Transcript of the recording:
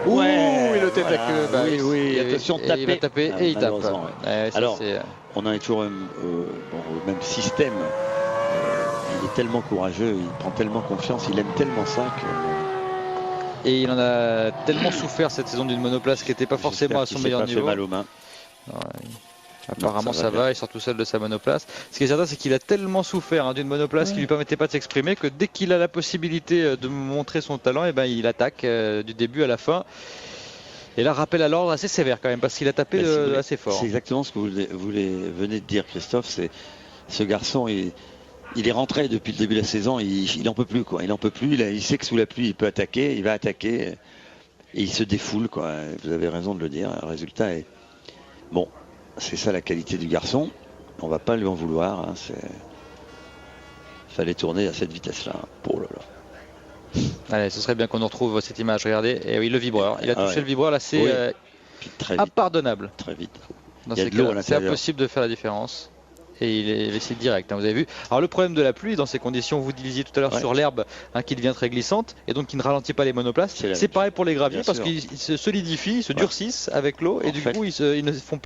Ouais, et le tête voilà, à queue. Bah, oui, attention, il va taper et il tape. malheureusement, ouais. Ouais, ça, Alors, c'est, on en est toujours au même système. Il est tellement courageux, il prend tellement confiance, il aime tellement ça que. et il en a tellement souffert cette saison d'une monoplace qui n'était pas forcément à son meilleur qu'il s'est pas niveau. fait mal aux mains. Ouais. Apparemment Non, ça va, il sort tout seul de sa monoplace. Ce qui est certain, c'est qu'il a tellement souffert d'une monoplace qui lui permettait pas de s'exprimer que dès qu'il a la possibilité de montrer son talent, et ben il attaque du début à la fin. Et là, rappel à l'ordre assez sévère quand même, parce qu'il a tapé assez fort. C'est exactement ce que vous venez de dire, Christophe. C'est ce garçon, il est rentré depuis le début de la saison, il en peut plus, quoi. Il en peut plus. Il sait que sous la pluie, il peut attaquer, il va attaquer, et il se défoule, quoi. Vous avez raison de le dire. Le résultat est bon. C'est ça la qualité du garçon. On va pas lui en vouloir. Hein. Fallait tourner à cette vitesse-là. Oh là là. Allez, ce serait bien qu'on en retrouve cette image. Regardez. Et oui, le vibreur. Il a touché le vibreur. Là, c'est impardonnable. Très vite. Dans ces cas-là, c'est impossible de faire la différence. Et il est laissé direct, hein, vous avez vu. Alors le problème de la pluie dans ces conditions, vous disiez tout à l'heure sur l'herbe, qui devient très glissante et donc qui ne ralentit pas les monoplaces. C'est pareil pour les graviers parce qu'ils se solidifient, ils se durcissent avec l'eau et du coup ils ne font